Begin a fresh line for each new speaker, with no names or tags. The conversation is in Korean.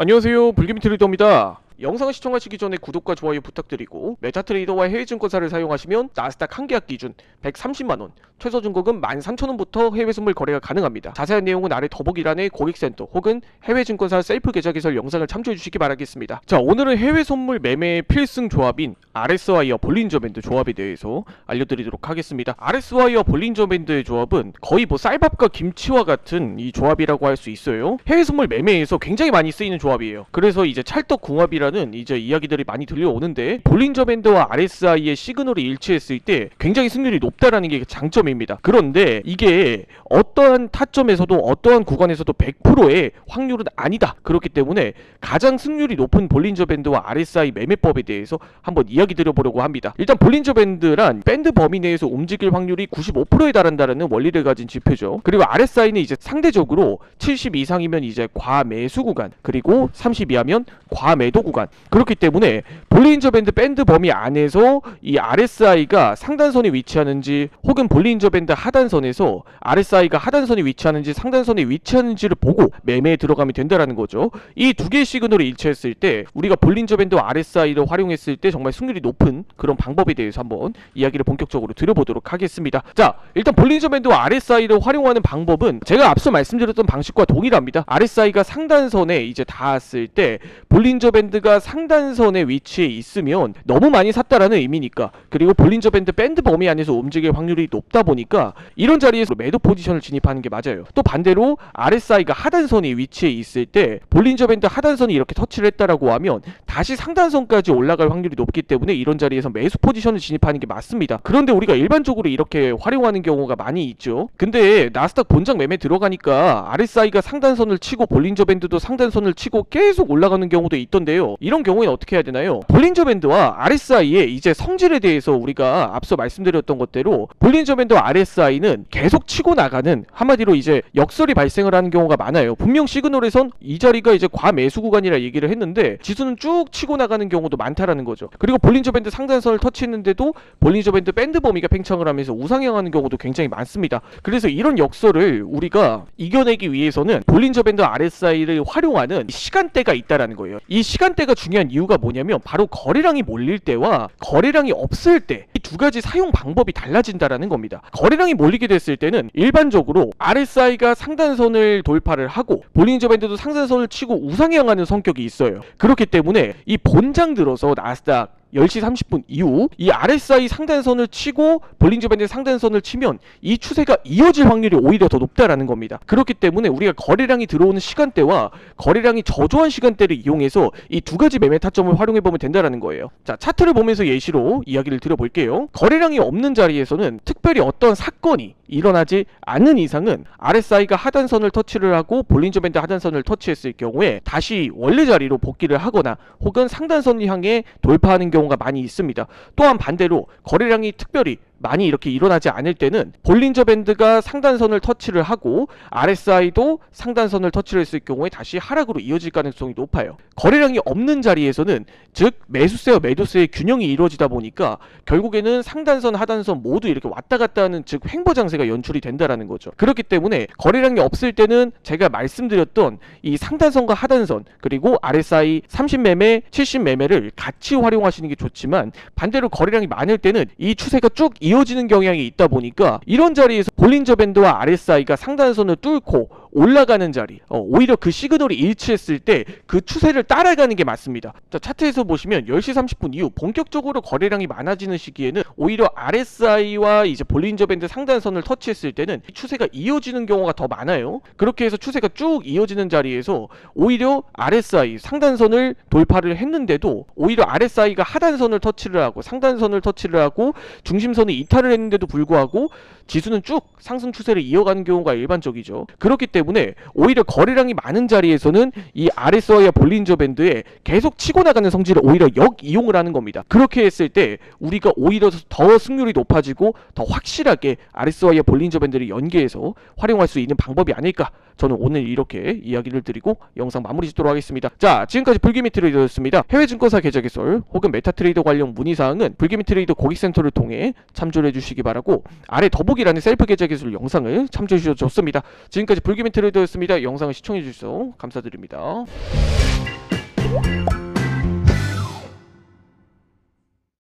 안녕하세요, 불기미 트레이더입니다. 영상을 시청하시기 전에 구독과 좋아요 부탁드리고, 메타트레이더와 해외증권사를 사용하시면 나스닥 한 계약 기준 130만원, 최소 증거금 13,000원부터 해외 선물 거래가 가능합니다. 자세한 내용은 아래 더보기란에 고객센터 혹은 해외증권사 셀프 계좌 개설 영상을 참조해 주시기 바라겠습니다. 자, 오늘은 해외 선물 매매의 필승 조합인 RS와이어 볼린저 밴드 조합에 대해서 알려드리도록 하겠습니다. RS와이어 볼린저 밴드의 조합은 거의 쌀밥과 김치와 같은 이 조합이라고 할 수 있어요. 해외 선물 매매에서 굉장히 많이 쓰이는 조합이에요. 그래서 이제 찰떡궁합이라는 이제 이야기들이 많이 들려오는데, 볼린저 밴드와 RSI의 시그널이 일치했을 때 굉장히 승률이 높다라는 게 장점입니다. 그런데 이게 어떠한 타점에서도 어떠한 구간에서도 100%의 확률은 아니다. 그렇기 때문에 가장 승률이 높은 볼린저 밴드와 RSI 매매법에 대해서 한번 이야기 드려보려고 합니다. 일단 볼린저 밴드란 밴드 범위 내에서 움직일 확률이 95%에 달한다는 원리를 가진 지표죠. 그리고 RSI는 이제 상대적으로 70 이상이면 이제 과매수 구간, 그리고 30 이하면 과매도 구간. 그렇기 때문에 볼린저 밴드 범위 안에서 이 RSI가 상단선에 위치하는지, 혹은 볼린저 밴드 하단선에서 RSI가 하단선에 위치하는지 상단선에 위치하는지를 보고 매매에 들어가면 된다라는 거죠. 이 두 개의 시그널이 일치했을 때 우리가 볼린저 밴드와 RSI를 활용했을 때 정말 승률이 높은 그런 방법에 대해서 한번 이야기를 본격적으로 드려보도록 하겠습니다. 자, 일단 볼린저 밴드와 RSI를 활용하는 방법은 제가 앞서 말씀드렸던 방식과 동일합니다. RSI가 상단선에 이제 닿았을 때 볼린저 밴드가 상단선에 위치해 있으면 너무 많이 샀다라는 의미니까, 그리고 볼린저 밴드 범위 안에서 움직일 확률이 높다 보니까 이런 자리에서 매도 포지션을 진입하는 게 맞아요. 또 반대로 RSI가 하단선에 위치해 있을 때 볼린저 밴드 하단선이 이렇게 터치를 했다라고 하면 다시 상단선까지 올라갈 확률이 높기 때문에 이런 자리에서 매수 포지션을 진입하는 게 맞습니다. 그런데 우리가 일반적으로 이렇게 활용하는 경우가 많이 있죠. 근데 나스닥 본장 매매 들어가니까 RSI가 상단선을 치고 볼린저 밴드도 상단선을 치고 계속 올라가는 경우도 있던데요. 이런 경우에는 어떻게 해야 되나요? 볼린저 밴드와 RSI의 이제 성질에 대해서 우리가 앞서 말씀드렸던 것대로 볼린저 밴드와 RSI는 계속 치고 나가는, 한마디로 이제 역설이 발생을 하는 경우가 많아요. 분명 시그널에선 이 자리가 이제 과매수 구간이라 얘기를 했는데 지수는 쭉 치고 나가는 경우도 많다라는 거죠. 그리고 볼린저 밴드 상단선을 터치했는데도 볼린저 밴드 범위가 팽창을 하면서 우상향하는 경우도 굉장히 많습니다. 그래서 이런 역설을 우리가 이겨내기 위해서는 볼린저 밴드 RSI를 활용하는 시간대가 있다라는 거예요. 이 시간대가 중요한 이유가 뭐냐면 바로 거래량이 몰릴 때와 거래량이 없을 때 이 두 가지 사용 방법이 달라진다라는 겁니다. 거래량이 몰리게 됐을 때는 일반적으로 RSI가 상단선을 돌파를 하고 볼린저 밴드도 상단선을 치고 우상향하는 성격이 있어요. 그렇기 때문에 이 본장 들어서 나스닥 10시 30분 이후 이 RSI 상단선을 치고 볼린저 밴드 상단선을 치면 이 추세가 이어질 확률이 오히려 더 높다라는 겁니다. 그렇기 때문에 우리가 거래량이 들어오는 시간대와 거래량이 저조한 시간대를 이용해서 이 두 가지 매매 타점을 활용해 보면 된다라는 거예요. 자, 차트를 보면서 예시로 이야기를 드려볼게요. 거래량이 없는 자리에서는 특별히 어떤 사건이 일어나지 않는 이상은 RSI가 하단선을 터치를 하고 볼린저 밴드 하단선을 터치했을 경우에 다시 원래 자리로 복귀를 하거나 혹은 상단선을 향해 돌파하는 경우가 많이 있습니다. 또한 반대로 거래량이 특별히 많이 이렇게 일어나지 않을 때는 볼린저 밴드가 상단선을 터치를 하고 RSI도 상단선을 터치를 했을 경우에 다시 하락으로 이어질 가능성이 높아요. 거래량이 없는 자리에서는 즉 매수세와 매도세의 균형이 이루어지다 보니까 결국에는 상단선 하단선 모두 이렇게 왔다 갔다 하는, 즉 횡보 장세가 연출이 된다라는 거죠. 그렇기 때문에 거래량이 없을 때는 제가 말씀드렸던 이 상단선과 하단선, 그리고 RSI 30 매매 70 매매를 같이 활용하시는 게 좋지만, 반대로 거래량이 많을 때는 이 추세가 쭉 이어지는 경향이 있다 보니까 이런 자리에서 볼린저 밴드와 RSI가 상단선을 뚫고 올라가는 자리, 오히려 그 시그널이 일치했을 때 그 추세를 따라가는 게 맞습니다. 자, 차트에서 보시면 10시 30분 이후 본격적으로 거래량이 많아지는 시기에는 오히려 RSI와 이제 볼린저 밴드 상단선을 터치했을 때는 이 추세가 이어지는 경우가 더 많아요. 그렇게 해서 추세가 쭉 이어지는 자리에서 오히려 RSI 상단선을 돌파를 했는데도 오히려 RSI가 하단선을 터치를 하고 상단선을 터치를 하고 중심선을 이탈을 했는데도 불구하고 지수는 쭉 상승 추세를 이어가는 경우가 일반적이죠. 그렇기 때문에 오히려 거래량이 많은 자리에서는 이 RSI와 볼린저 밴드에 계속 치고 나가는 성질을 오히려 역이용을 하는 겁니다. 그렇게 했을 때 우리가 오히려 더 승률이 높아지고 더 확실하게 RSI와 볼린저 밴드를 연계해서 활용할 수 있는 방법이 아닐까, 저는 오늘 이렇게 이야기를 드리고 영상 마무리 짓도록 하겠습니다. 자, 지금까지 불기미 트레이더였습니다. 해외 증권사 계좌 개설 혹은 메타트레이더 관련 문의사항은 불기미 트레이더 고객센터를 통해 참조를 해주시기 바라고, 아래 더보기란에 셀프 계좌 개설 영상을 참조해 주셔도 좋습니다. 지금까지 불기미 트레이더였습니다. 영상을 시청해 주셔서 감사드립니다.